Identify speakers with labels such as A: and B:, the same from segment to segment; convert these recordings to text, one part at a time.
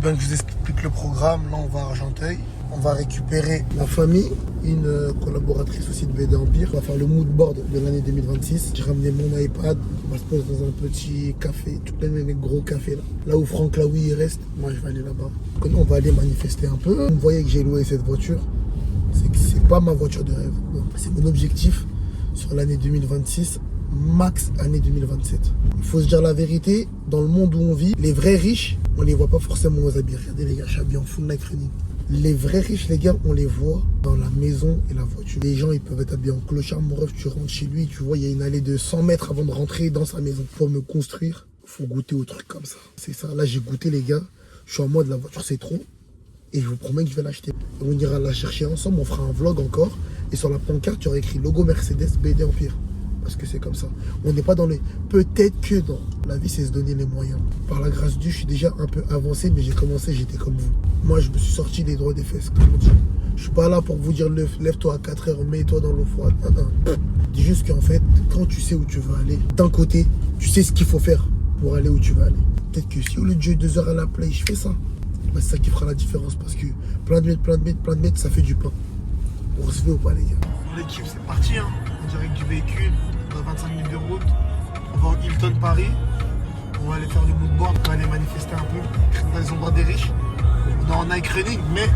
A: bien que je vous explique le programme, là on va à Argenteuil. On va récupérer ma famille, une collaboratrice aussi de BD Empire. On va faire le mood board de l'année 2026. J'ai ramené mon iPad. On va se poser dans un petit café, tout plein de gros cafés là. Là où Franck Laoui il reste, moi je vais aller là-bas. On va aller manifester un peu. Vous voyez que j'ai loué cette voiture. C'est que c'est pas ma voiture de rêve. C'est mon objectif sur l'année 2026, max année 2027. Il faut se dire la vérité, dans le monde où on vit, les vrais riches, on les voit pas forcément aux habits. Regardez les gars, je suis habillé en full Nike Running. Les vrais riches, les gars, on les voit dans la maison et la voiture. Les gens, ils peuvent être habillés en clochard. Mon rêve, tu rentres chez lui, tu vois, il y a une allée de 100 mètres avant de rentrer dans sa maison. Pour me construire, il faut goûter aux trucs comme ça. C'est ça. Là, j'ai goûté, les gars. Je suis en mode, la voiture, c'est trop. Et je vous promets que je vais l'acheter. On ira la chercher ensemble, on fera un vlog encore. Et sur la pancarte, tu auras écrit logo Mercedes BD Empire. Parce que c'est comme ça. On n'est pas dans les... Peut-être que dans la vie, c'est se donner les moyens. Par la grâce de Dieu, je suis déjà un peu avancé, mais j'ai commencé, j'étais comme vous. Moi, je me suis sorti les droits des fesses, comme on dit. Je suis pas là pour vous dire, lève-toi à 4 heures, mets-toi dans l'eau froide. Dis juste qu'en fait, quand tu sais où tu veux aller, d'un côté, tu sais ce qu'il faut faire pour aller où tu veux aller. Peut-être que si au lieu de jouer 2 heures à la play, je fais ça. Bah, c'est ça qui fera la différence, parce que plein de mètres, ça fait du pain. On se fait ou pas, les gars? L'équipe, c'est parti, hein. On dirait que du véhicule. On a 25 minutes de route. On va au Hilton Paris. On va aller faire du mood board. On va aller manifester un peu dans les endroits des riches. On est en Nike Running, mais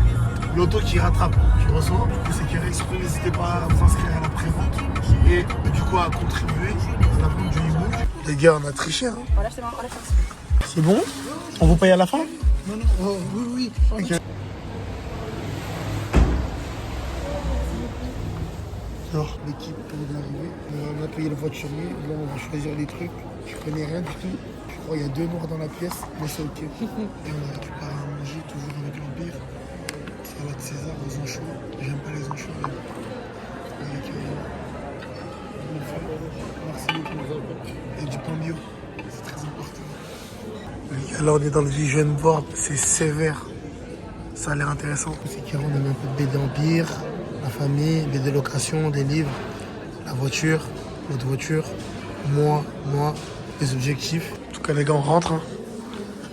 A: l'auto qui rattrape, tu reçois. Du coup, c'est carré. Surtout, n'hésitez pas à vous inscrire à la pré-vente et du coup à contribuer à la vente du e-book. Les gars, on a triché, hein.
B: Voilà, c'est bon, voilà,
A: c'est bon? On vous paye à la fin? Non, oh, oui. Ok. Alors, l'équipe vient d'arriver. On a payé le voiturier. Là, on va choisir les trucs. Je connais rien du tout. Je crois qu'il y a 2 noirs dans la pièce, mais c'est ok. Et on a récupéré à manger, toujours avec l'Empire. Salade César aux anchois. J'aime pas les anchois. Avec merci beaucoup. Et du pain bio. C'est très important. Les gars, là, on est dans le vision board. C'est sévère. Ça a l'air intéressant. C'est qu'on a mis un peu de BD Empire. La famille, des locations, des livres, la voiture, notre voiture, moi, les objectifs. En tout cas, les gars, on rentre. Hein.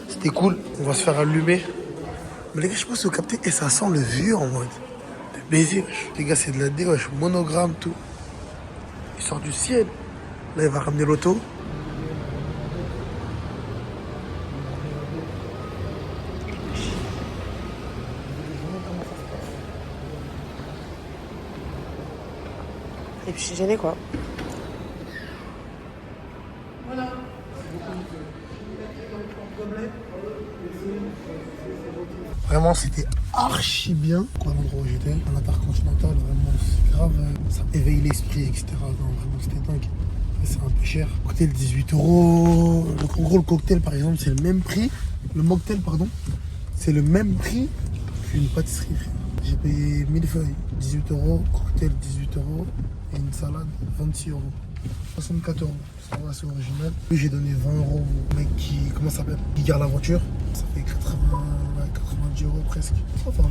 A: C'était cool. On va se faire allumer. Mais les gars, je sais pas si vous captez. Et ça sent le vieux en mode. Des baisers. Les gars, c'est de la déroche. Monogramme, tout. Il sort du ciel. Là, il va ramener l'auto.
B: Et puis je suis gênée quoi.
A: Voilà. Vraiment, c'était archi bien. Quoi, l'endroit où j'étais, un intercontinental, vraiment, c'est grave. Ça éveille l'esprit, etc. Non, vraiment, c'était dingue. C'est un peu cher. Cocktail 18 €. En gros, le cocktail, par exemple, c'est le même prix. Le mocktail, pardon, c'est le même prix qu'une pâtisserie. J'ai payé 1000 feuilles, 18 €, cocktail 18 € et une salade 26 €. 64 €. Ça va, c'est original. Puis j'ai donné 20 € au mec qui, comment ça s'appelle, qui garde la voiture. Ça fait 90 € presque. Ça va.